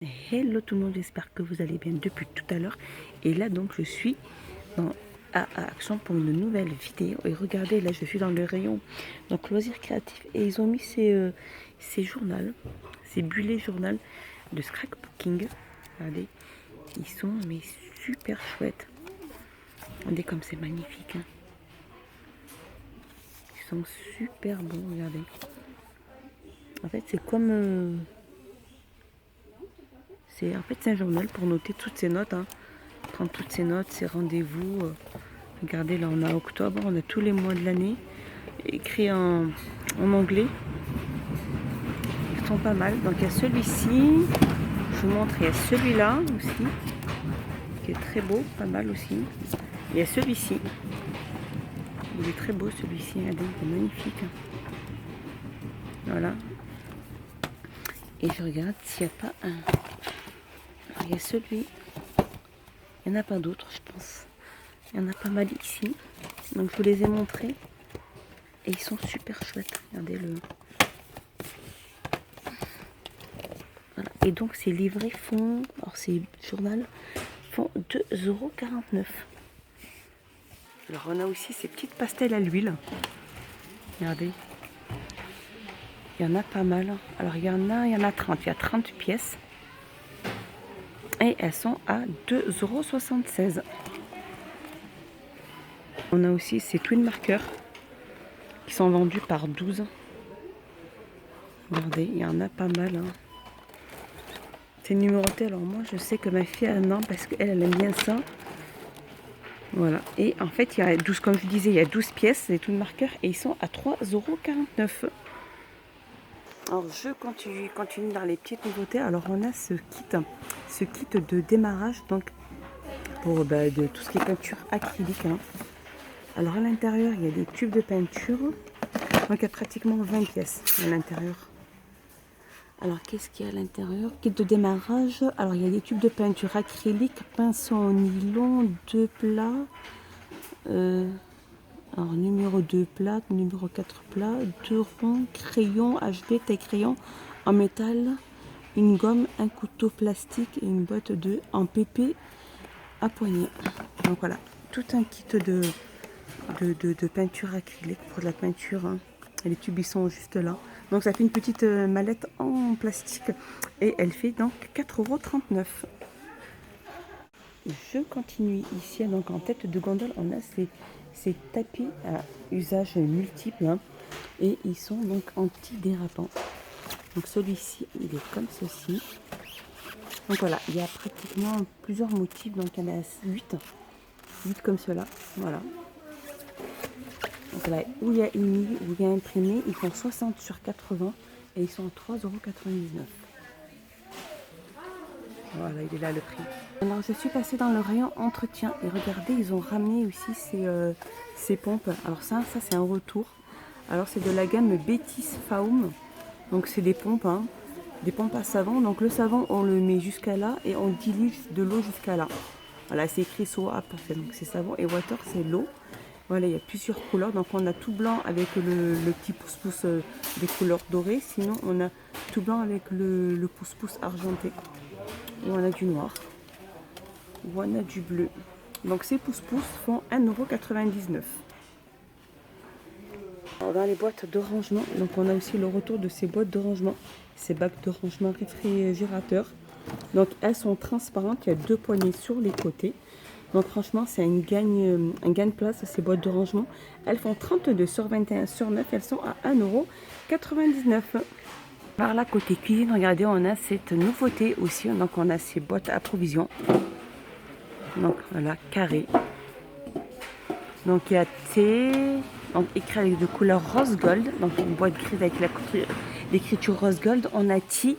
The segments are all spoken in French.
Hello tout le monde, j'espère que vous allez bien depuis tout à l'heure. Et là donc je suis à Action pour une nouvelle vidéo. Et regardez, là je suis dans le rayon donc loisirs créatifs. Et ils ont mis ces journaux, ces bullets journal de scrapbooking. Regardez, ils sont mais super chouettes. Regardez comme c'est magnifique. Hein. Ils sont super bons, regardez. En fait c'est comme... c'est un journal pour noter toutes ces notes. Hein. Prendre toutes ces notes, ces rendez-vous. Regardez, là on a octobre, on a tous les mois de l'année. Écrit en anglais. Ils sont pas mal. Donc il y a celui-ci. Je vous montre, il y a celui-là aussi. Qui est très beau, pas mal aussi. Il y a celui-ci. Il est très beau celui-ci, regardez, il est magnifique. Voilà. Et je regarde s'il n'y a pas un. Alors, il y a celui. Il n'y en a pas d'autres, je pense. Il y en a pas mal ici. Donc je vous les ai montrés. Et ils sont super chouettes. Regardez-le. Voilà. Et donc ces livrets font. Alors ces journaux font 2,49 €. Alors on a aussi ces petites pastels à l'huile. Regardez. Il y en a pas mal. Alors il y en a 30. Il y a 30 pièces. Et elles sont à 2,76 €. On a aussi ces twin markers qui sont vendus par 12. Regardez, il y en a pas mal. Hein. C'est numéroté. Alors moi, je sais que ma fille a un an parce qu'elle aime bien ça. Voilà. Et en fait, il y a 12, comme je disais, il y a 12 pièces, les twin markers, et ils sont à 3,49 €. Alors je continue dans les petites nouveautés. Alors on a ce kit de démarrage donc pour de tout ce qui est peinture acrylique. Hein. Alors à l'intérieur il y a des tubes de peinture. Donc il y a pratiquement 20 pièces à l'intérieur. Alors qu'est-ce qu'il y a à l'intérieur? Kit de démarrage. Alors il y a des tubes de peinture acrylique, pinceau en nylon, 2 plats. Alors numéro 2 plats, numéro 4 plats, 2 ronds, crayon HB, taille crayon en métal, une gomme, un couteau plastique et une boîte en PP à poignée. Donc voilà, tout un kit de peinture acrylique pour de la peinture. Hein. Et les tubes ils sont juste là. Donc ça fait une petite mallette en plastique et elle fait donc 4,39 €. Je continue ici, donc en tête de gondole, on a ces tapis à usage multiple. Hein, et ils sont donc anti-dérapants. Donc celui-ci, il est comme ceci. Donc voilà, il y a pratiquement plusieurs motifs, donc il y en a 8 comme cela. Voilà. Donc là, où il y a émis, où il y a imprimé, ils font 60 sur 80 et ils sont à 3,99 €. Voilà, il est là le prix. Alors je suis passée dans le rayon entretien et regardez, ils ont ramené aussi ces pompes. Alors ça c'est un retour. Alors c'est de la gamme Betis Faum. Donc c'est des pompes, hein, des pompes à savon. Donc le savon on le met jusqu'à là et on dilue de l'eau jusqu'à là. Voilà, c'est écrit Swap, donc c'est savon et water c'est l'eau. Voilà, il y a plusieurs couleurs. Donc on a tout blanc avec le petit pouce-pouce des couleurs dorées. Sinon on a tout blanc avec le pouce-pouce argenté. Et on a du noir. Ou on a du bleu. Donc ces pouces-pouces font 1,99 €. Dans les boîtes de rangement, donc on a aussi le retour de ces boîtes de rangement. Ces bacs de rangement réfrigérateurs. Donc elles sont transparentes. Il y a 2 poignées sur les côtés. Donc franchement c'est un gain de place ces boîtes de rangement. Elles font 32 sur 21 sur 9. Elles sont à 1,99 €. Par là côté cuisine, regardez, on a cette nouveauté aussi. Donc on a ces boîtes à provisions. Donc voilà, carré. Donc il y a thé, donc écrit de couleur rose gold. Donc une boîte grise avec l'écriture rose gold. On a tea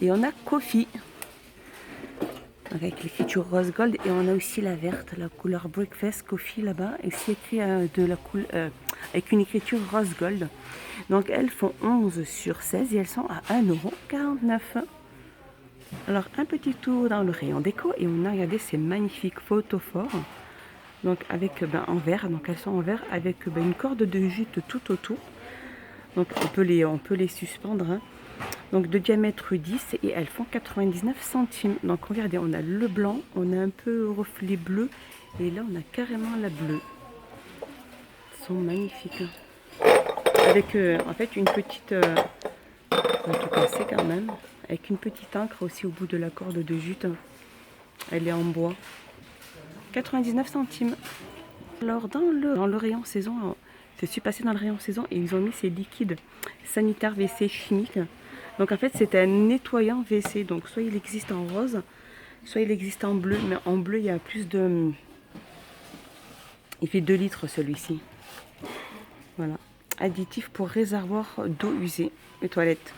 et on a coffee. Donc avec l'écriture rose gold et on a aussi la verte, la couleur breakfast coffee là-bas. Et c'est écrit avec une écriture rose gold. Donc elles font 11 sur 16 et elles sont à 1,49 €. Alors un petit tour dans le rayon déco et on a regardé ces magnifiques photophores. Donc avec en verre, donc elles sont en verre avec une corde de jute tout autour. Donc on peut les suspendre. Hein. Donc de diamètre 10 et elles font 99 centimes. Donc regardez, on a le blanc, on a un peu reflet bleu et là on a carrément la bleue. Elles sont magnifiques. Avec en fait une petite, on va tout casser quand même, avec une petite encre aussi au bout de la corde de jute. Elle est en bois. 99 centimes. Alors dans le rayon saison, je suis passée dans le rayon saison et ils ont mis ces liquides sanitaires WC chimiques. Donc en fait c'est un nettoyant WC. Donc soit il existe en rose, soit il existe en bleu. Mais en bleu il y a plus de... Il fait 2 litres celui-ci. Voilà. Additif pour réservoir d'eau usée. Les toilettes.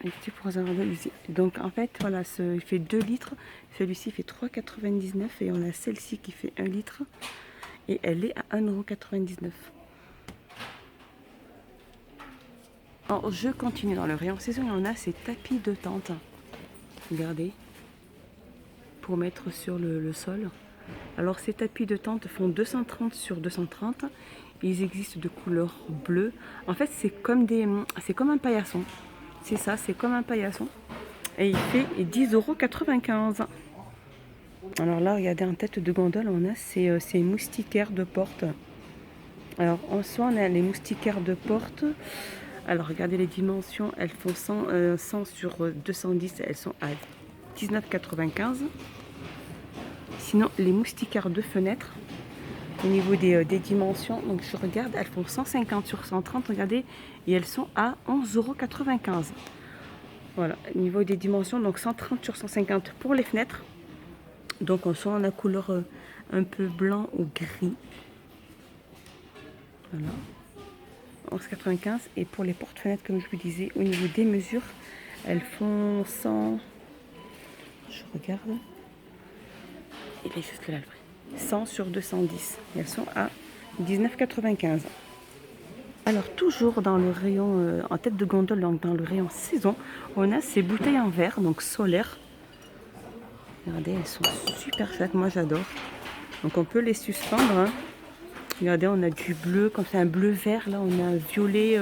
Additif pour réservoir d'eau usée. Donc en fait voilà, il fait 2 litres. Celui-ci fait 3,99 et on a celle-ci qui fait 1 litre. Et elle est à 1,99 €. Alors je continue dans le rayon saison et on a ces tapis de tente. Regardez. Pour mettre sur le sol. Alors ces tapis de tente font 230 sur 230. Ils existent de couleur bleue. En fait c'est comme un paillasson. C'est ça, c'est comme un paillasson. Et il fait 10,95 €. Alors là, regardez, en tête de gondole, on a ces moustiquaires de porte. Alors en soi, on a les moustiquaires de porte. Alors regardez les dimensions, elles font 100 sur 210, elles sont à 19,95 €. Sinon, les moustiquaires de fenêtre, au niveau des dimensions, donc je regarde, elles font 150 sur 130, regardez, et elles sont à 11,95 €. Voilà, au niveau des dimensions, donc 130 sur 150 pour les fenêtres. Donc soit on a couleur un peu blanc ou gris. Voilà. 11,95 €. Et pour les portes-fenêtres, comme je vous disais, au niveau des mesures, elles font 100. Je regarde. Il est juste là le prix. 100 sur 210. Et elles sont à 19,95 €. Alors toujours dans le rayon en tête de gondole, donc dans le rayon saison, on a ces bouteilles en verre, donc solaires. Regardez, elles sont super chouettes, moi j'adore. Donc on peut les suspendre. Hein. Regardez, on a du bleu, comme c'est un bleu vert. Là, on a un violet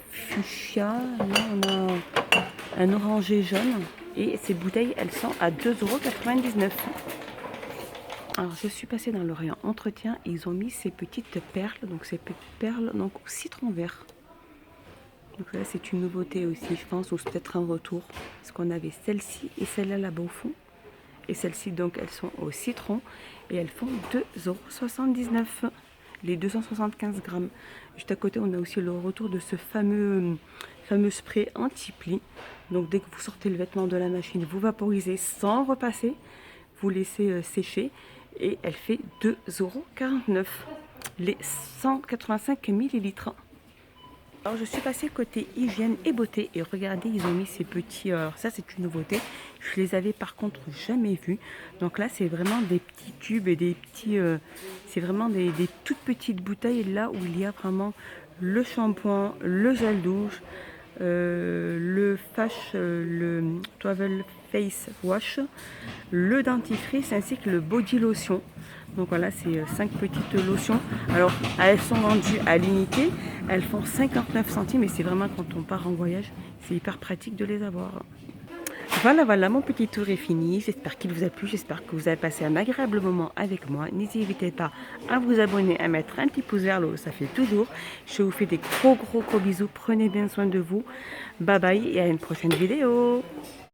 fuchsia. Là, on a un orangé jaune. Et ces bouteilles, elles sont à 2,99 €. Alors je suis passée dans le rayon entretien et ils ont mis ces petites perles. Donc ces petites perles donc, au citron vert. Donc là c'est une nouveauté aussi je pense, ou c'est peut-être un retour. Parce qu'on avait celle-ci et celle-là là-bas au fond. Et celles-ci donc elles sont au citron et elles font 2,79 €. Les 275 grammes. Juste à côté on a aussi le retour de ce fameux spray anti-pli. Donc dès que vous sortez le vêtement de la machine, vous vaporisez sans repasser. Vous laissez sécher et elle fait 2,49 €. Les 185 millilitres. Alors je suis passée côté hygiène et beauté et regardez, ils ont mis ces petits, alors ça c'est une nouveauté, je les avais par contre jamais vus. Donc là c'est vraiment des petits tubes et des petits, c'est vraiment des toutes petites bouteilles là où il y a vraiment le shampoing, le gel douche, le Travel Face Wash, le dentifrice ainsi que le body lotion. Donc voilà, c'est 5 petites lotions. Alors elles sont vendues à l'unité, elles font 59 centimes et c'est vraiment quand on part en voyage, c'est hyper pratique de les avoir. Voilà, mon petit tour est fini. J'espère qu'il vous a plu, j'espère que vous avez passé un agréable moment avec moi. N'hésitez pas à vous abonner, à mettre un petit pouce vers le haut, ça fait toujours. Je vous fais des gros bisous, prenez bien soin de vous. Bye bye et à une prochaine vidéo.